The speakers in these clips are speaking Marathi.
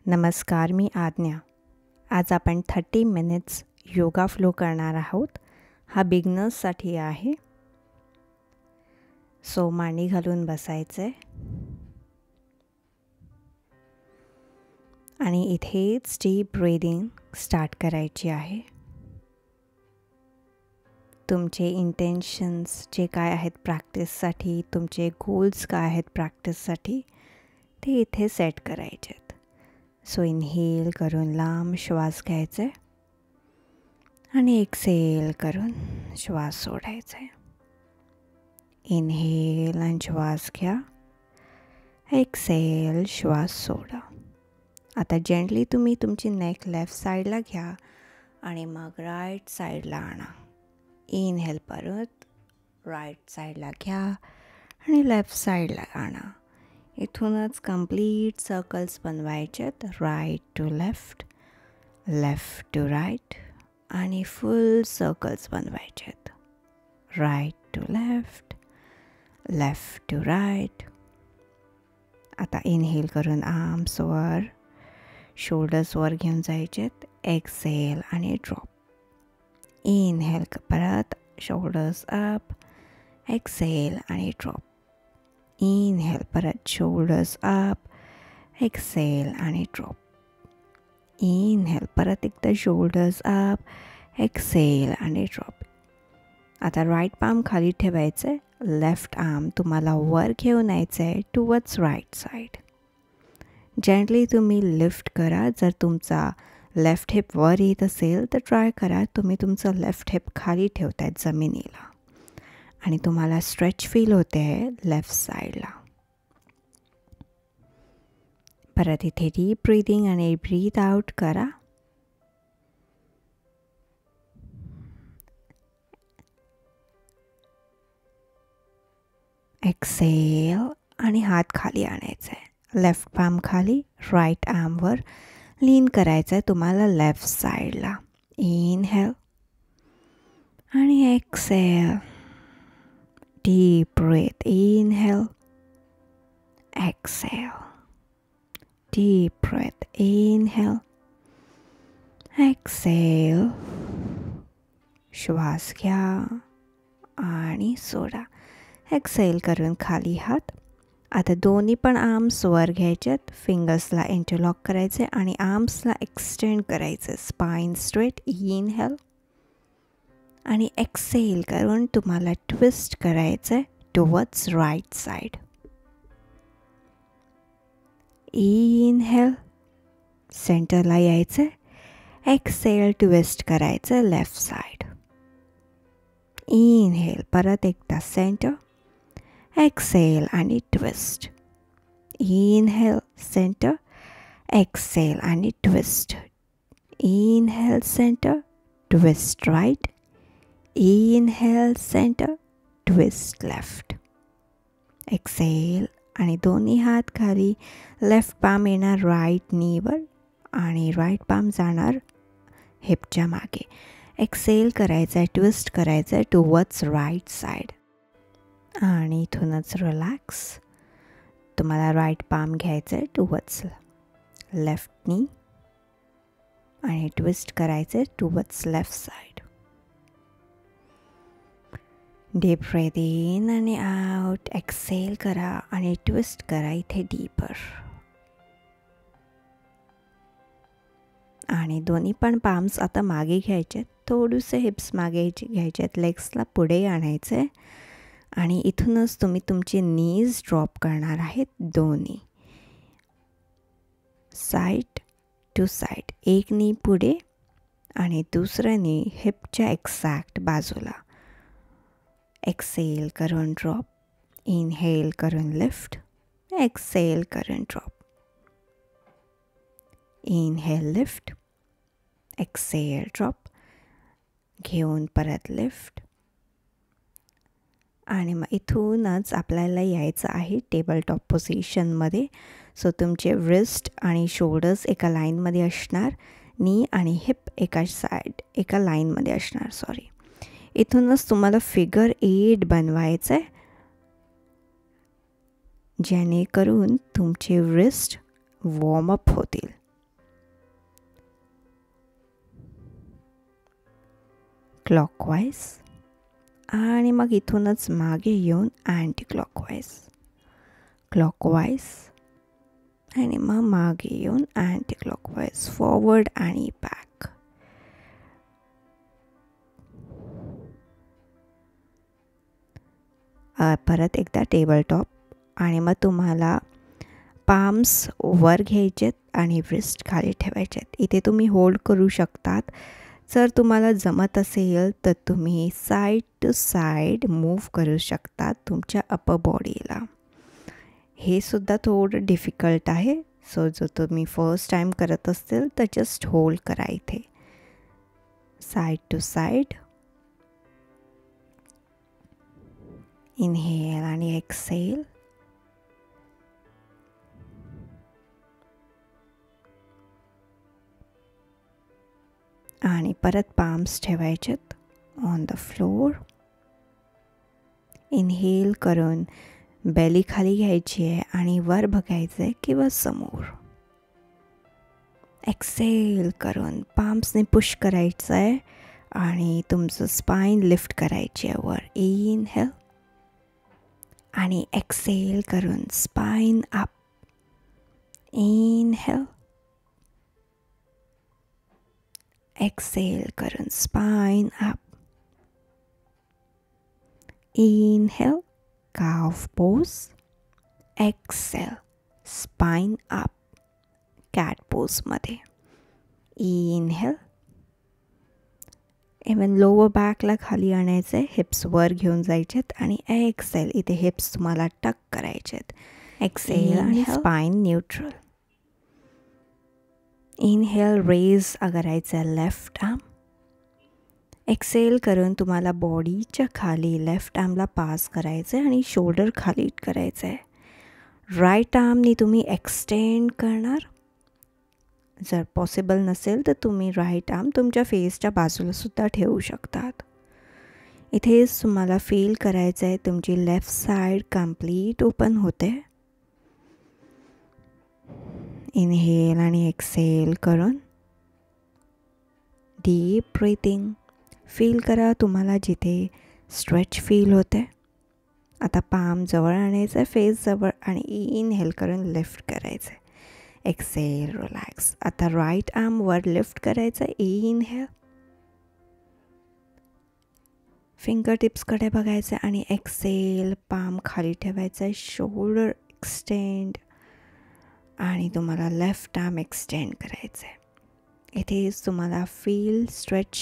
नमस्कार, मी आज्ञा. आज आपण 30 मिनिट्स योगा फ्लो करणार आहोत. हा बिगिनर्ससाठी आहे. सो मांडी घालून बसायचे आणि इथेच डीप ब्रीदिंग स्टार्ट करायची आहे. तुमचे इंटेन्शन्स जे काय आहेत प्रॅक्टिससाठी, तुमचे गोल्स काय आहेत प्रॅक्टिससाठी, ते इथे सेट करायचे आहेत. सो इनहेल करून लांब श्वास घ्यायचे आणि एक्सेल करून श्वास सोडायचे. इनहेल आणि श्वास घ्या, एक्सेल श्वास सोडा. आता जेंटली तुम्ही तुमची नेक लेफ्ट साईडला घ्या आणि मग राईट साईडला आणा. इनहेल परत राईट साईडला घ्या आणि लेफ्ट साईडला आणा. इथूनच कंप्लीट सर्कल्स बनवायचेत. Right to left, left to right आणि फुल सर्कल्स बनवायचेत. Right to left, left to right. आता इनहेल करून आर्म्स वर, शोल्डर्स वर घेऊन जायचेत. एक्सेल आणि ड्रॉप. इनहेल परत शोल्डर्स अप, एक्सेल आणि ड्रॉप. इनहेल परत शोल्डर्स अप, एक्सेल आणि ड्रॉप. इनहेल परत एकदा शोल्डर्स अप, एक्सेल आणि ड्रॉप. आता राईट पाम खाली ठेवायचं आहे. लेफ्ट आर्म तुम्हाला वर घेऊन यायचं आहे टुवर्ड्स राईट साईड. जेंटली तुम्ही लिफ्ट करा. जर तुमचा लेफ्ट हिप वर येत असेल तर ट्राय करा तुम्ही तुमचं लेफ्ट हिप खाली ठेवतायत जमिनीला आणि तुम्हाला स्ट्रेच फील होते आहे लेफ्ट साईडला. परत इथे डीप ब्रीदिंग आणि ब्रीथ आउट करा. एक्सेल आणि हात खाली आणायचे आहे. लेफ्ट पाम खाली, राईट आर्मवर लीन करायचं आहे तुम्हाला लेफ्ट साईडला. इनहेल आणि Excel. Deep breath, inhale, exhale. Deep breath, inhale, exhale. श्वास घ्या आणि सोडा. एक्सेल करून खाली हात. आता दोन्ही पण आर्म्स वर घ्यायचेत. फिंगर्सला इंटरलॉक करायचे आणि आर्म्सला एक्सटेंड करायचे. Spine straight. इनहेल आणि एक्सेल करून तुम्हाला ट्विस्ट करायचं आहे टुवर्ड्स राईट साईड. इनहेल सेंटरला यायचं आहे. एक्सेल ट्विस्ट करायचं लेफ्ट साईड. इनहेल परत एकदा सेंटर, एक्सेल आणि ट्विस्ट. इनहेल सेंटर, एक्सेल आणि twist. Inhale centre, twist right. Inhale centre, twist left. Exhale आणि दोन्ही हात खाली. लेफ्ट पाम येणार राईट नीवर आणि राईट पाम जाणार हिपच्या मागे. एक्सेल करायचं आहे, ट्विस्ट करायचं आहे टुवर्ड्स राईट साईड आणि इथूनच रिलॅक्स. तुम्हाला राईट पाम घ्यायचं आहे टुवर्ड्स लेफ्ट नी आणि ट्विस्ट करायचं आहे towards left side. Deep breath in आणि आउट. एक्सेल करा आणि ट्विस्ट करा इथे डीपर. आणि दोन्ही पण पाम्स आता मागे घ्यायचे. थोडेसे हिप्स मागे घ्यायचे आहेत. लेग्सला पुढे आणायचे आणि इथूनच तुम्ही तुमची नीज ड्रॉप करणार आहेत. दोन्ही साईड टू साईड. एक नी पुढे आणि दुसरं नी हिपच्या एक्झॅक्ट बाजूला. एक्सेल करून ड्रॉप. इनहेल करून लिफ्ट, एक्सेल करून drop. Inhale lift, exhale drop. घेऊन परत लिफ्ट आणि मग इथूनच आपल्याला यायचं आहे टेबल टॉप पोझिशनमध्ये. सो तुमचे रिस्ट आणि शोल्डर्स एका लाईनमध्ये असणार. नी आणि हिप एका लाईनमध्ये असणार. इथूनच तुम्हाला फिगर 8 बनवायचं आहे जेणेकरून तुमचे रिस्ट वॉर्मअप होतील. क्लॉकवाईज आणि मग इथूनच मागे येऊन अँटी क्लॉकवाईज, क्लॉकवाईज आणि मग मागे येऊन अँटी क्लॉकवाईज, फॉरवर्ड आणि बॅक. परत एकदा टेबल टॉप आणि मग तुम्हाला पाम्स वर घ्यायचेत आणि रिस्ट खाली ठेवायचेत. इथे तुम्ही होल्ड करू शकतात. जर तुम्हाला जमत असेल तर तुम्ही साईड टू साईड मूव्ह करू शकतात तुमच्या अपर बॉडीला. हे सुद्धा थोडं डिफिकल्ट आहे. सो जर तुम्ही फर्स्ट टाईम करत असतील तर जस्ट होल्ड करा इथे. साईड टू साईड, इनहेल आणि एक्सेल. आणि परत पाम्स ठेवायचेत ऑन द फ्लोर. इनहेल करून बेली खाली घ्यायची आहे आणि वर बघायचं आहे किंवा समोर. एक्सेल करून पाम्सने पुश करायचं आहे आणि तुमचं स्पाइन लिफ्ट करायची आहे वर. इनहेल आणि एक्सेल करून स्पाइन अप. इनहेल, एक्सेल करून spine up. Inhale, calf pose. Exhale, spine up, cat pose मध्ये. इनहेल, इवन लोअर बॅकला खाली आणायचं आहे, हिप्स वर घेऊन जायचेत आणि एक्सेल इथे हिप्स तुम्हाला टक करायचेत. एक्सेल आणि स्पाइन न्यूट्रल. इनहेल, रेज करायचं आहे लेफ्ट आर्म. एक्सेल करून तुम्हाला बॉडीच्या खाली लेफ्ट आर्मला पास करायचं आहे आणि शोल्डर खाली करायचं आहे. राईट आर्मनी तुम्ही एक्सटेंड करणार. जर पॉसिबल नसेल तर तुम्ही राईट आर्म तुमच्या फेसच्या बाजूला सुद्धा ठेवू शकतात. इथेच तुम्हाला फील करायचं आहे तुमची लेफ्ट साईड कंप्लीट ओपन होते. इनहेल आणि एक्सेल करून डीप ब्रीथिंग. फील करा तुम्हाला जिथे स्ट्रेच फील होते. आता पाम जवळ आणायचं आहे, फेस जवळ, आणि इनहेल करून लिफ्ट करायचं आहे. Exhale, relax. आता राईट आर्म वर लिफ्ट करायचं आहे. इनहेल, फिंगर टिप्सकडे बघायचं आहे आणि एक्सेल, पाम खाली ठेवायचं आहे. शोल्डर एक्सटेंड आणि तुम्हाला लेफ्ट आर्म एक्सटेंड करायचं आहे. इथेच तुम्हाला फील स्ट्रेच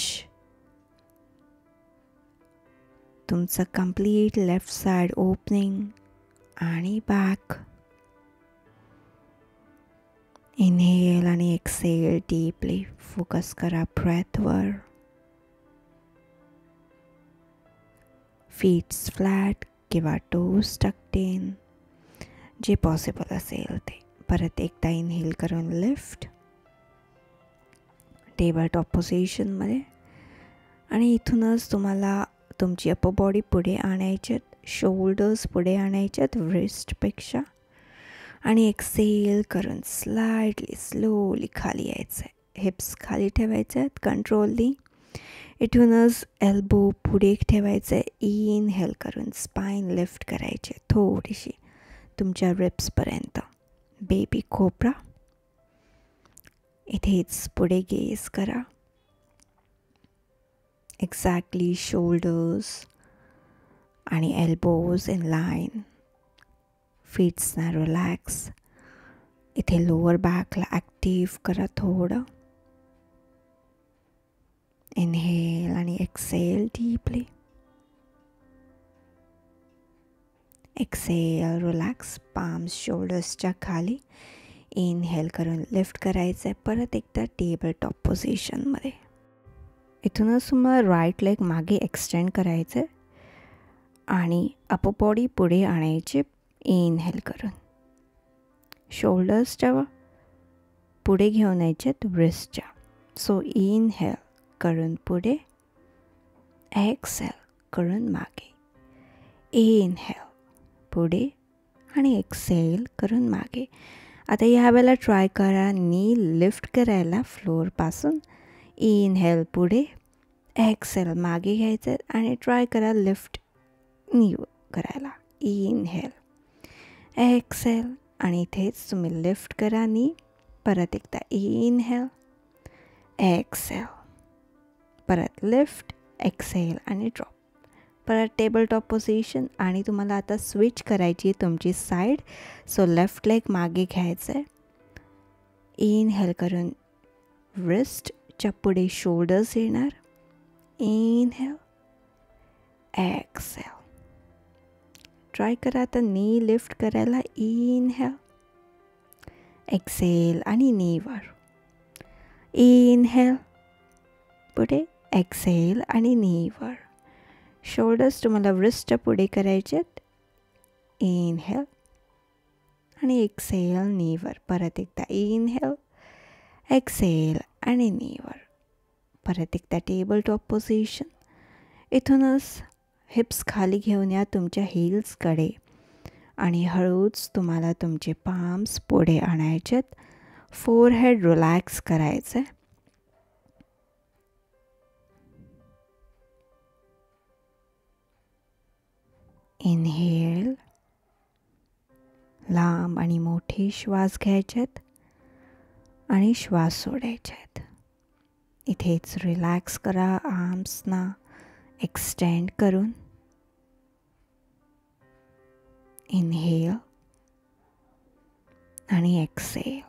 तुमचं कंप्लीट लेफ्ट साइड ओपनिंग आणि बॅक. इनहेल आणि एक्सेल डीपली. फोकस करा ब्रेथवर. फीट्स फ्लॅट किंवा टोज टक्ड इन, जे पॉसिबल असेल ते. परत एकदा इनहेल करून लिफ्ट टेबल टॉप पोझिशनमध्ये आणि इथूनच तुम्हाला तुमची अपर बॉडी पुढे आणायच्यात, शोल्डर्स पुढे आणायच्यात रिस्टपेक्षा, आणि एक्सेल करून स्लाइडली स्लोली खाली यायचं आहे. हिप्स खाली ठेवायचे आहेत कंट्रोलली. इथूनच एल्बो पुढे ठेवायचं आहे. इनहेल करून स्पाइन लिफ्ट करायचे थोडीशी तुमच्या रिब्सपर्यंत. Baby cobra. इथेच पुढे गेज करा. एक्झॅक्टली शोल्डर्स आणि एल्बोज इन लाईन. फीट्सना रिलॅक्स. इथे लोअर बॅकला ॲक्टिव्ह करा थोडं. इनहेल आणि exhale deeply. Exhale, relax. Palms शोल्डर्सच्या खाली. इनहेल करून लिफ्ट करायचं आहे. परत एकदा टेबल टॉप पोझिशनमध्ये. इथूनच तुम्हाला राईट लेग मागे एक्सटेंड करायचं आहे आणि अपर बॉडी पुढे आणायची. इनहेल करून शोल्डर्सच्या पुढे घेऊन यायचे रिस्टच्या. सो इनहेल करून पुढे, एक्सेल करून मागे. इनहेल पुढे आणि एक्सेल करून मागे. आता ह्या वेळेला ट्राय करा नी लिफ्ट करायला फ्लोअरपासून. इनहेल पुढे, एक्सेल मागे घ्यायचं आणि ट्राय करा लिफ्ट नी करायला. इनहेल, एक्सेल आणि इथेच तुम्ही लिफ्ट करा नी. परत एकदा इनहेल, एक्सेल, परत लिफ्ट, एक्सेल आणि ड्रॉप. परत टेबल टॉप पोझिशन आणि तुम्हाला आता स्विच करायची तुमची साईड. सो लेफ्ट लेग मागे घ्यायचं आहे. इनहेल करून रिस्टच्या पुढे शोल्डर्स येणार. Inhale, Excel. ट्राय करा आता नी लिफ्ट करायला. इनहेल, एक्सेल आणि नीवर. इनहेल, पुढे एक्सेल आणि नीवर. शोल्डर्स तुम्हाला रिस्टच्या पुढे करायचे आहेत. इनहेल आणि एक्सेल नीवर. परत एकदा इनहेल, एक्सेल आणि नीवर. परत एकदा टेबल टॉप पोझिशन. इथूनच हिप्स खाली घेऊन या तुमच्या हील्सकडे आणि हळूच तुम्हाला तुमचे पाम्स पुढे आणायचेत. फोरहेड रिलॅक्स करायचं. इनहेल, लांब आणि मोठे श्वास घ्यायचेत आणि श्वास सोडायचेत. इथेच रिलॅक्स करा आर्म्सना एक्सटेंड करून. इनहेल आणि एक्सेल.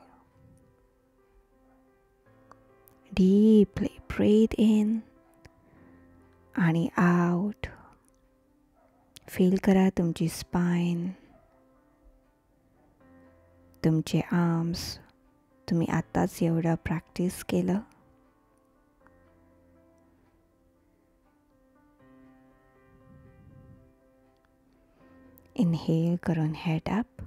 डीपली ब्रीथ इन आणि आउट. फील करा तुमची स्पाइन, तुमचे आर्म्स. तुम्ही आत्ताच एवढं प्रॅक्टिस केलं. इनहेल करून हेड अप.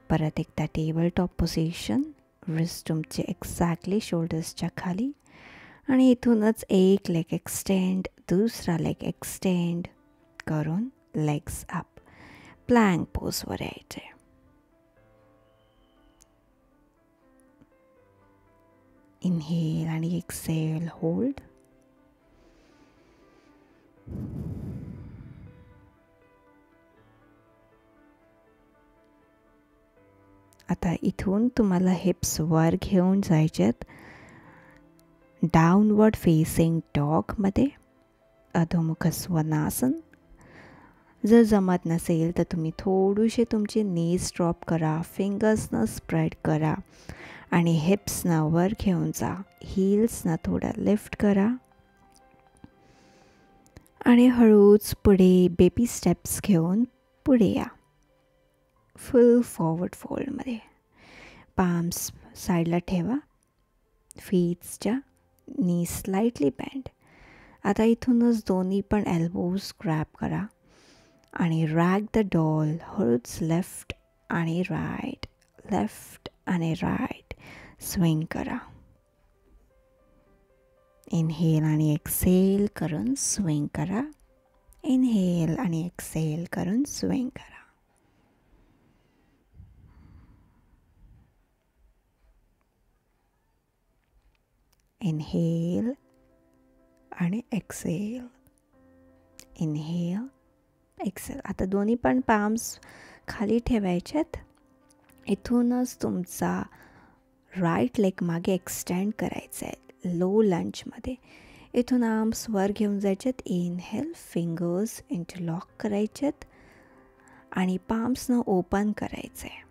परत एकदा टेबल टॉप पोझिशन. रिस्ट तुमचे एक्झॅक्टली शोल्डर्सच्या खाली आणि इथूनच एक लेग एक्सटेंड, दुसरा लेग एक्सटेंड करून लेग्स अप. प्लँक पोजवर यायचे. इनहेल आणि एक्सेल होल्ड. आता इथून तुम्हाला हिप्स वर घेऊन जायचेत डाऊनवर्ड फेसिंग डॉगमध्ये, अधोमुख स्वनासन. जर जमत नसेल तर तुम्ही थोडेसे तुमचे नीज ड्रॉप करा, फिंगर्सनं स्प्रेड करा आणि हिप्सनं वर घेऊन जा. हील्सनं थोडं लिफ्ट करा आणि हळूच पुढे बेबी स्टेप्स घेऊन पुढे या. Full forward फोल्डमध्ये. पाम्स साईडला ठेवा. फीट्सच्या नी स्लाइटली बेंड. आता इथूनच दोन्ही पण एल्बोज ग्रॅब करा आणि रॅग द डॉल. हळूच लेफ्ट आणि राईट, लेफ्ट आणि राईट स्विंग करा. इनहेल आणि एक्सेल करून स्विंग करा. इनहेल आणि एक्सेल करून स्विंग करा. इनहेल आणि एक्सेल, इनहेल, एक्सेल. आता दोन्ही पण पाम्स खाली ठेवायच्यात. इथूनच तुमचा राईट लेग मागे एक्सटेंड करायचा आहे लो लंचमध्ये. इथून आर्म्स वर घेऊन जायच्यात. इनहेल, फिंगर्स इंटरलॉक करायच्यात आणि पाम्सनं ओपन करायचं आहे.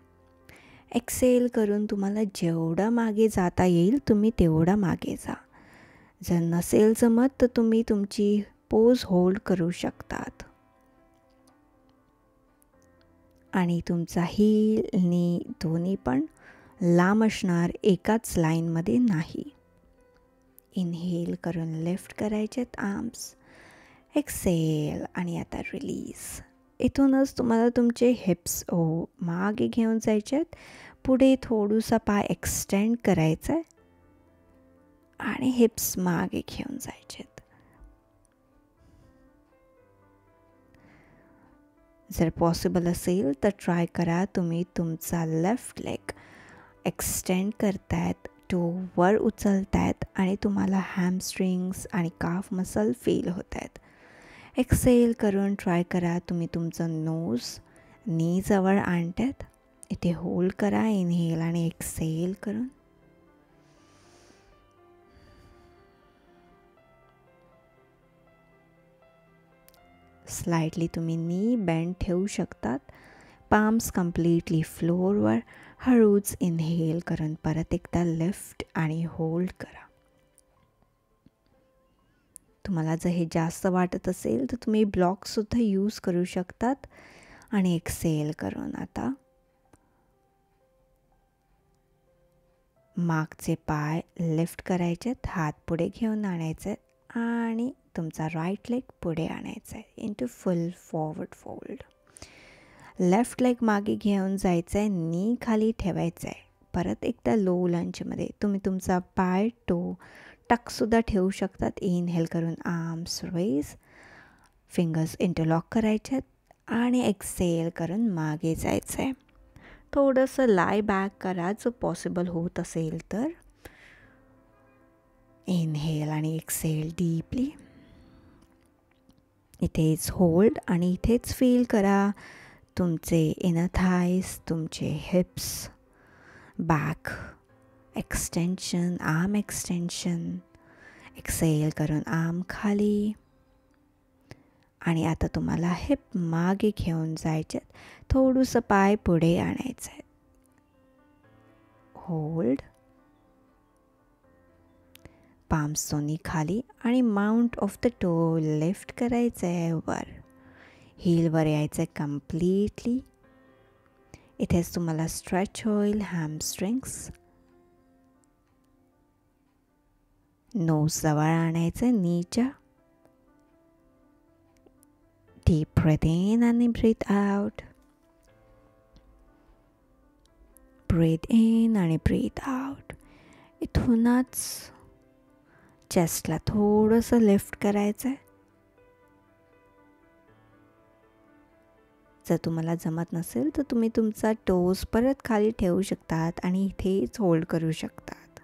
एक्सेल करून तुम्हाला जेवढं मागे जाता येईल तुम्ही तेवढं मागे जा. जर नसेल जमत तर तुम्ही तुमची पोज होल्ड करू शकतात आणि तुमचा हील नी दोन्ही पण लांब असणार, एकाच लाईनमध्ये नाही. इनहेल करून लिफ्ट करायचेत आर्म्स. एक्सेल आणि आता रिलीज. इथूनच तुम्हाला तुमचे हिप्स मागे घेऊन जायचेत. पुढे थोडंसं पाय एक्सटेंड करायचं आहे आणि हिप्स मागे घेऊन जायचेत. जर पॉसिबल असेल तर ट्राय करा तुम्ही तुमचा लेफ्ट लेग एक्सटेंड करतायत टो वर उचलत आहेत आणि तुम्हाला हॅमस्ट्रिंग्स आणि काफ मसल फील होत आहेत. एक्सेल करून ट्राय करा. तुम्ही तुमचं नोज नी जवळ आणतात. इथे होल्ड करा. इनहेल आणि एक्सेल करून. स्लाइटली तुम्ही नी बेंड ठेवू शकतात. पाम्स कम्प्लिटली फ्लोअरवर. हळूच इनहेल करून परत एकदा लिफ्ट आणि होल्ड करा. तुम्हाला जर हे जास्त वाटत असेल तर तुम्ही ब्लॉकसुद्धा यूज करू शकतात. आणि एक्सेल करून आता मागचे पाय लिफ्ट करायचेत. हात पुढे घेऊन आणायचे आणि तुमचा राईट लेग पुढे आणायचा आहे इंटू फुल फॉरवर्ड फोल्ड. लेफ्ट लेग मागे घेऊन जायचं आहे. नी खाली ठेवायचं आहे. परत एकदा लो लंचमध्ये तुम्ही तुमचा पाय टो टकसुद्धा ठेवू शकतात. इनहेल करून आर्म्स रेज. फिंगर्स इंटरलॉक करायचे आहेत आणि एक्सेल करून मागे जायचं आहे. थोडंसं लाय बॅक करा जर पॉसिबल होत असेल तर. इनहेल आणि एक्सेल डीपली. इथेच होल्ड आणि इथेच फील करा तुमचे इनर थाईज, तुमचे hips, back extension, arm extension. Exhale करून आर्म खाली. आणि आता तुम्हाला हिप मागे घेऊन जायचे. थोडंसं पाय पुढे आणायचं आहे. होल्ड. पाम्स दोन्ही खाली आणि mount of the toe lift करायचं आहे वर. हीलवर यायचं आहे कम्प्लिटली. इथेच तुम्हाला स्ट्रेच होईल हॅमस्ट्रिंग्स. नोज जवळ आणायचं नीच्या. डीप ब्रेथ इन आणि ब्रीथ आउट. ब्रीथ इन आणि ब्रीथ आउट. इथूनच चेस्टला थोडंसं लिफ्ट करायचं आहे. जर तुम्हाला जमत नसेल तर तुम्ही तुमचा टोस परत खाली ठेवू शकतात आणि इथेच होल्ड करू शकतात.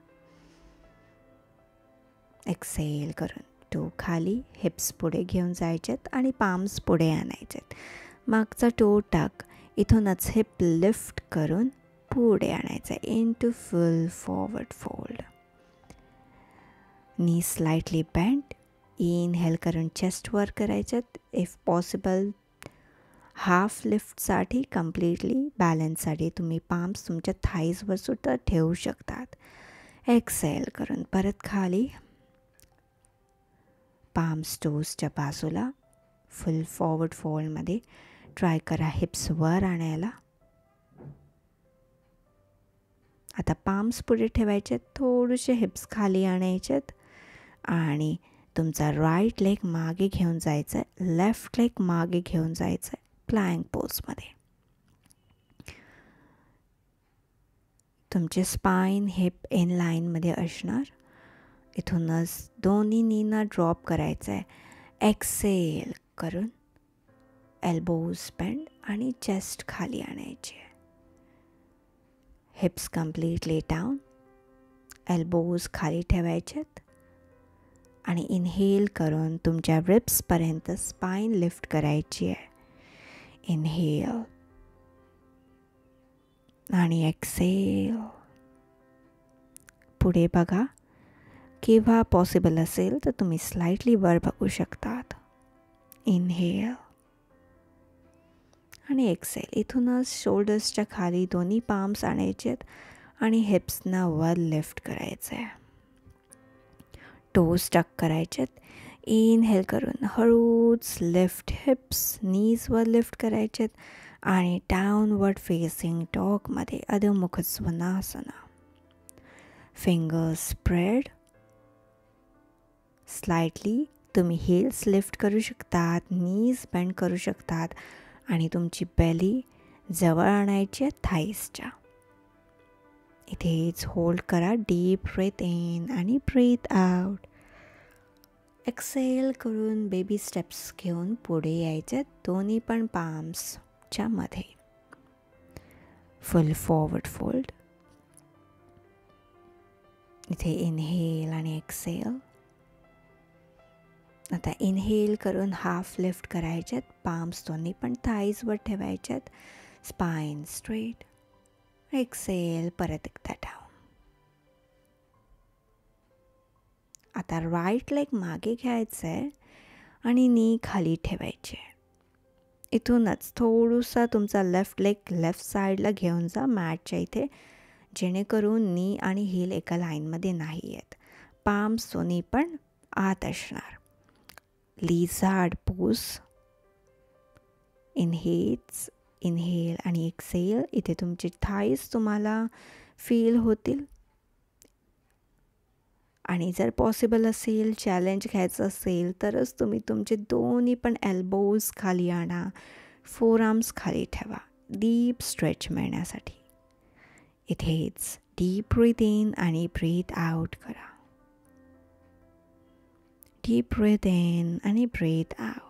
एक्सेल करून टो खाली. हिप्स पुढे घेऊन जायचेत आणि पाम्स पुढे आणायचेत. मागचा टो टाक. इथूनच हिप लिफ्ट करून पुढे आणायचं इंटू फुल फॉरवर्ड फोल्ड. नी स्लाइटली बेंड. इनहेल करून चेस्ट वर करायच्यात. इफ पॉसिबल हाफ लिफ्टसाठी कम्प्लिटली बॅलन्ससाठी तुम्ही पाम्स तुमच्या थाईजवर सुद्धा ठेवू शकतात. एक्सेल करून परत खाली. पाम्स टोजच्या बाजूला. फुल फॉरवर्ड फोल्डमध्ये ट्राय करा हिप्स वर आणायला. आता पाम्स पुढे ठेवायचे. थोडेसे हिप्स खाली आणायचेत आणि तुमचा राईट लेग मागे घेऊन जायचं आहे. लेफ्ट लेग मागे घेऊन जायचं आहे प्लँक पोजमध्ये. तुमचे स्पाइन हिप इन लाईनमध्ये असणार. इथूनच दोन्ही नीना ड्रॉप करायचं आहे. एक्सेल करून एल्बोज बेंड आणि चेस्ट खाली आणायची आहे. Hips completely down. एल्बोज खाली ठेवायचेत आणि इनहेल करून तुमच्या रिब्सपर्यंत स्पाइन लिफ्ट करायची आहे. इनहेल आणि एक्सेल. पुढे बघा. केव्हा पॉसिबल असेल तर तुम्ही स्लाइटली वर बघू शकतात. इनहेल आणि एक्सेल. इथूनच शोल्डर्सच्या खाली दोन्ही पाम्स आणायचेत आणि हिप्सना वर लिफ्ट करायचं आहे. टोज टक करायचेत. इनहेल करून हळूच लिफ्ट हिप्स. नीजवर लिफ्ट करायचेत आणि डाऊनवर्ड फेसिंग डॉगमध्ये अधोमुख स्वनासना. Fingers spread. स्लाइटली तुम्ही हील्स लिफ्ट करू शकतात. नीज बेंड करू शकतात आणि तुमची बेली जवळ आणायची आहे थाईजच्या. इथेच होल्ड करा. डीप ब्रेथ इन आणि ब्रेथ आउट. एक्सेल करून बेबी स्टेप्स घेऊन पुढे यायचे. दोन्ही पण पाम्सच्या मध्ये. Full forward fold. इथे इनहेल आणि एक्सेल. आता इनहेल करून हाफ लिफ्ट करायच्यात. पाम्स दोन्ही पण थाईजवर ठेवायच्यात. Spine straight. एक्सेल, परत एकदा डाऊन. आता राईट लेग मागे घ्यायचं आहे आणि नी खाली ठेवायचे. इथूनच थोडंसं तुमचा लेफ्ट लेग लेफ्ट साईडला घेऊन जा मॅटच्या इथे, जेणेकरून नी आणि हील एका लाईनमध्ये नाही आहेत. पाम्स दोन्ही पण आत असणार. Lizard pose. इनहेल आणि एक्सेल. इथे तुमचे थाईज तुम्हाला फील होतील. आणि जर पॉसिबल असेल, चॅलेंज घ्यायचं असेल, तरच तुम्ही तुमचे दोन्ही पण एल्बोज खाली आणा. फोरआर्म्स खाली ठेवा डीप स्ट्रेच मिळण्यासाठी. इथेच डीप ब्रीथ इन आणि ब्रीथ आउट करा. डीप ब्रीथ इन आणि ब्रीथ आउट.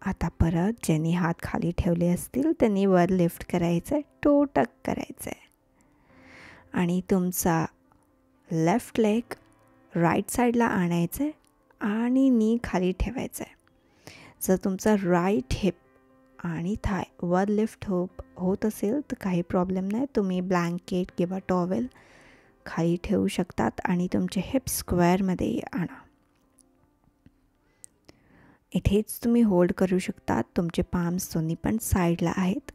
आता परत ज्यांनी हात खाली ठेवले असतील त्यांनी वर लिफ्ट करायचं आहे. टो टक करायचं आहे. आणि तुमचा लेफ्ट लेग राईट साईडला आणायचं आहे आणि नी खाली ठेवायचं आहे. जर तुमचा राईट हिप आणि थाय वर लिफ्ट होत असेल तर काही प्रॉब्लेम नाही. तुम्ही ब्लँकेट किंवा टॉवेल खाली ठेवू शकतात आणि तुमचे हिप स्क्वेअरमध्ये आणा. इथेच तुम्ही होल्ड करू शकतात. तुमचे पाम्स दोन्ही पण साईडला आहेत.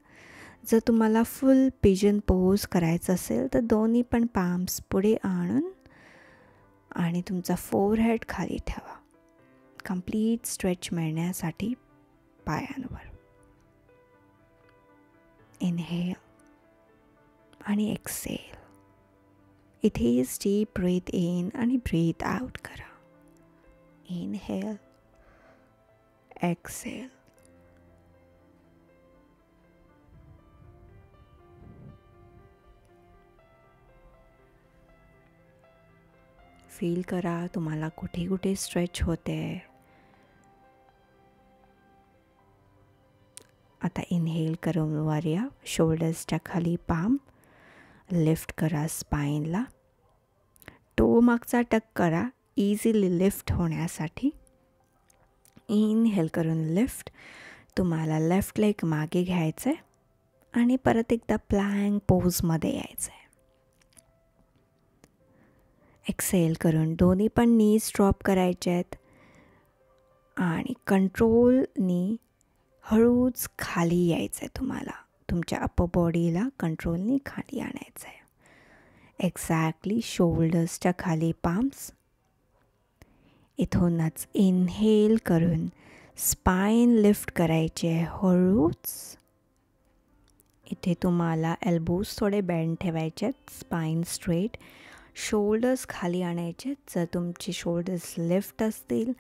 जर तुम्हाला फुल पिजन पोज करायचं असेल तर दोन्ही पण पाम्स पुढे आणून आणि तुमचा फोरहेड खाली ठेवा. कंप्लीट स्ट्रेच मिळण्यासाठी पायांवर. इनहेल आणि एक्सेल. इथेच डीप ब्रीथ इन आणि ब्रीथ आउट करा. Inhale, exhale. फील करा तुम्हाला कुठे कुठे स्ट्रेच होते. आता इनहेल करून वर या. शोल्डर्सच्या खाली पाम लिफ्ट करा स्पाईनला. टो मागचा टक करा इझिली लिफ्ट होण्यासाठी. इनहेल करून लिफ्ट. तुम्हाला लेफ्ट लेग मागे घ्यायचं आहे आणि परत एकदा प्लँक पोजमध्ये यायचं आहे. एक्सेल करून दोन्ही पण नीज ड्रॉप करायचे आहेत आणि कंट्रोलनी हळूच खाली यायचं आहे. तुम्हाला तुमच्या अपर बॉडीला कंट्रोलनी खाली आणायचं आहे. एक्झॅक्टली शोल्डर्सच्या खाली पाम्स. इथूनच इनहेल करून स्पाइन लिफ्ट करायचे हळूच. इथे तुम्हाला एल्बोज थोडे बेंड ठेवायचे आहेत. Spine straight. शोल्डर्स खाली आणायचे. जर तुमचे शोल्डर्स लिफ्ट असतील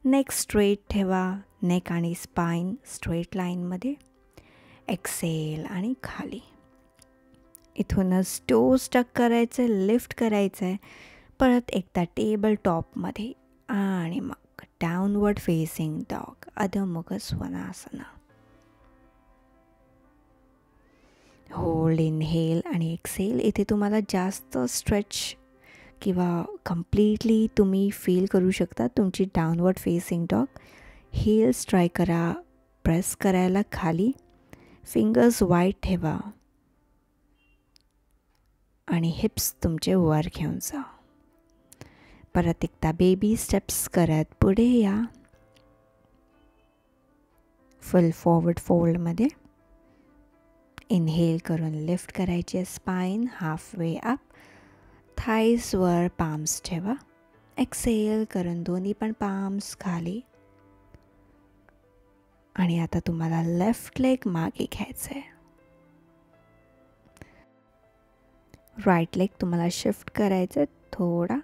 नेक स्ट्रेट ठेवा. नेक आणि स्पाइन स्ट्रेट लाईनमध्ये. एक्सेल आणि खाली. इथूनच टोज टक करायचं, लिफ्ट करायचं आहे. परत एकदा टेबल टॉपमध्ये आणि मग डाऊनवर्ड फेसिंग डॉग, अधोमुख स्वनासना. होल्ड, इनहेल आणि एक्सेल. इथे तुम्हाला जास्त स्ट्रेच किंवा कम्प्लिटली तुम्ही फील करू शकता तुमची downward facing dog. Heels try करा प्रेस करायला खाली. फिंगर्स वाईड ठेवा आणि हिप्स तुमचे वर घेऊन जा. परत एकदा बेबी स्टेप्स करत पुढे या. फुल फॉरवर्ड फोल्डमध्ये. इनहेल करून लिफ्ट करायचे स्पाइन हाफ वे अप. थाईजवर पाम्स ठेवा. एक्सेल करून दोन्ही पण पाम्स खाली. आणि आता तुम्हाला लेफ्ट लेग मागे घ्यायचं आहे. राईट लेग तुम्हाला शिफ्ट करायचं थोडा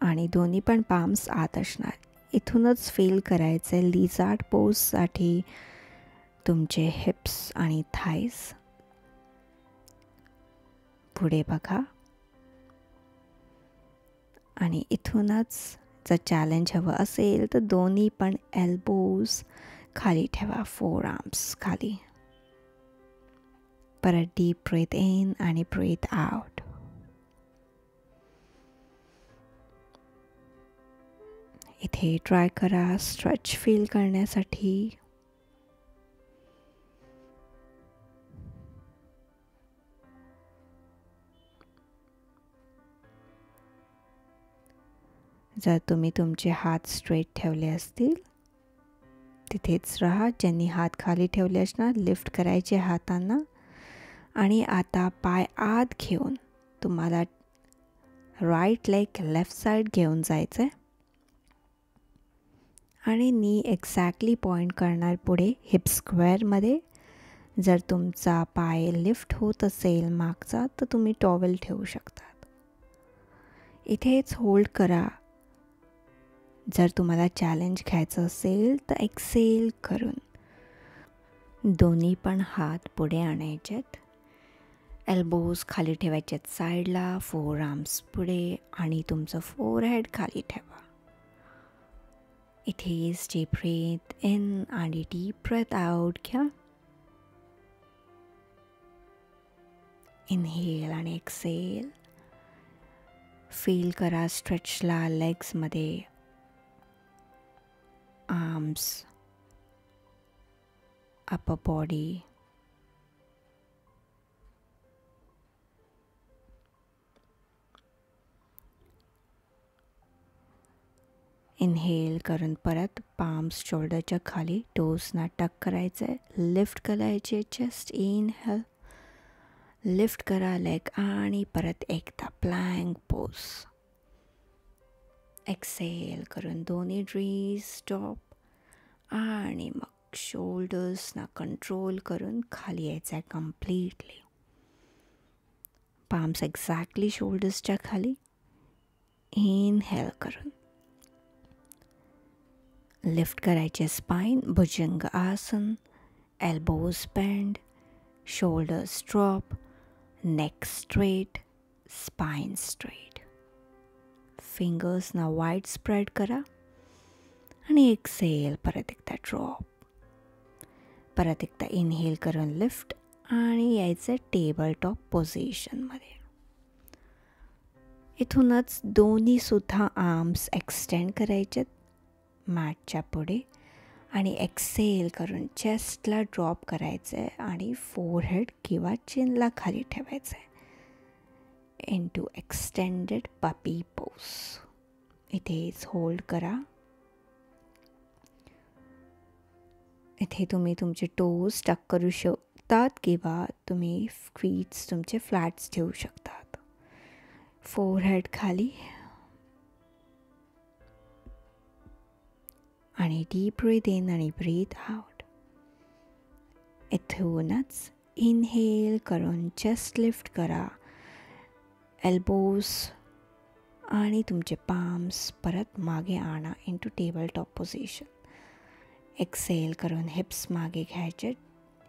आणि दोन्ही पण पाम्स आत असणार. इथूनच फील करायचं आहे लिझार्ड पोजसाठी तुमचे हिप्स आणि थाईज. पुढे बघा आणि इथूनच जर चॅलेंज हवं असेल तर दोन्ही पण एल्बोज खाली ठेवा, फोर आर्म्स खाली. परत डीप ब्रीथ इन आणि ब्रीथ आउट. इथे ट्राय करा स्ट्रेच फील करण्यासाठी. जर तुम्ही तुमचे हात स्ट्रेट ठेवले असतील तिथेच राहा. ज्यांनी हात खाली ठेवले असणार लिफ्ट करायचे हातांना. आणि आता पाय आत घेऊन तुम्हाला राईट लेग लेफ्ट साईड घेऊन जायचं आहे. आणि नी एक्झॅक्टली पॉईंट करणार पुढे हिप स्क्वेअरमध्ये. जर तुमचा पाय लिफ्ट होत असेल मागचा तर तुम्ही टॉवेल ठेवू शकतात. इथेच होल्ड करा. जर तुम्हाला चॅलेंज घ्यायचं असेल तर एक्सेल करून दोन्ही पण हात पुढे आणायचेत. एल्बोज खाली ठेवायचेत साईडला, फोर आर्म्स पुढे आणि तुमचं फोरहेड खाली ठेवा. इथेच डीप ब्रीथ इन आणि डीप ब्रीथ आउट घ्या. इनहेल आणि एक्सेल. फील करा स्ट्रेचला लेग्समध्ये, आर्म्स, अपर बॉडी. इनहेल करून परत पाम्स शोल्डरच्या खाली, टोसना टक करायचं आहे. लिफ्ट करायचे चेस्ट. इनहेल, लिफ्ट करा लेग आणि परत एकदा प्लँक पोज. एक्सेल करून दोन्ही ड्रीज स्टॉप आणि मग शोल्डर्सना कंट्रोल करून खाली यायचं आहे कम्प्लीटली. पाम्स एक्झॅक्टली शोल्डर्सच्या खाली. इनहेल करून लिफ्ट करायचे स्पाइन, भुजंग आसन. Elbows bend, shoulders drop, neck straight, spine straight. फिंगर्सना वाईड स्प्रेड करा आणि एक्सेल परत एकदा ड्रॉप. परत एकदा इनहेल करून लिफ्ट आणि यायचं टेबल टॉप पोझिशनमध्ये. इथूनच दोन्ही सुद्धा आर्म्स एक्सटेंड करायचे मॅटच्या पुढे आणि एक्सेल करून चेस्टला ड्रॉप करायचं आहे आणि फोरहेड किंवा चिनला खाली ठेवायचं आहे. इनटू एक्सटेंडेड पपी पोज. इथेच होल्ड करा. इथे तुम्ही तुमचे टोज टक करू शकतात किंवा तुम्ही फीट्स तुमचे फ्लॅट्स ठेवू शकतात. फोरहेड खाली आणि डीप ब्रीथ इन आणि ब्रीथ आउट. इथूनच इनहेल करून चेस्ट लिफ्ट करा. एल्बोज आणि तुमचे पाम्स परत मागे आणा into table top position. Exhale करून हिप्स मागे घ्यायचे,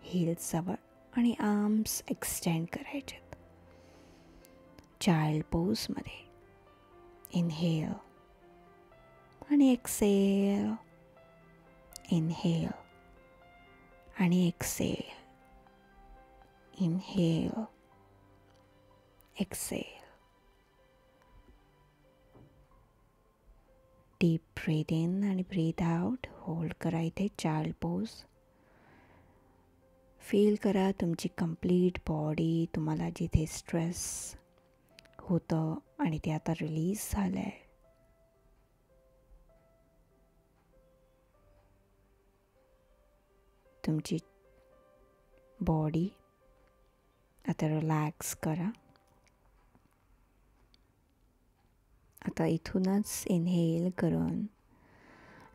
हील्स जवळ आणि आर्म्स एक्सटेंड करायचे. चाइल्ड पोजमध्ये इनहेल आणि एक्सेल. इनहेल आणि exhale. Inhale, exhale. Deep breath in आणि ब्रीथ आउट. होल्ड करा इथे चाइल्ड पोज. फील करा तुमची कंप्लीट बॉडी. तुम्हाला जिथे स्ट्रेस होतं आणि ते आता रिलीज झालं आहे. तुमची बॉडी आता रिलॅक्स करा. आता इथूनच इनहेल करून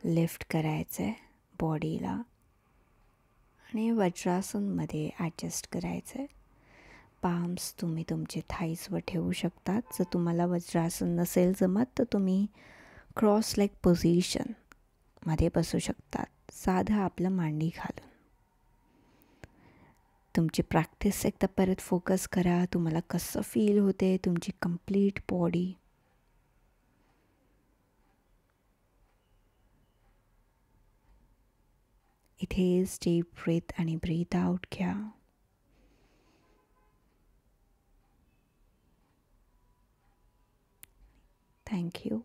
लिफ्ट करायचं आहे बॉडीला आणि वज्रासनमध्ये ॲडजस्ट करायचं आहे. पाम्स तुम्ही तुमचे थाईजवर ठेवू शकतात. जर तुम्हाला वज्रासन नसेल जमत तर तुम्ही क्रॉस लेग पोझिशनमध्ये बसू शकतात, साधं आपलं मांडी घालून. तुमची प्रॅक्टिस एकदा परत फोकस करा. तुम्हाला कसं फील होते तुमची कंप्लीट बॉडी. इथेच डीप ब्रीथ आणि ब्रीथ आउट घ्या. थँक्यू.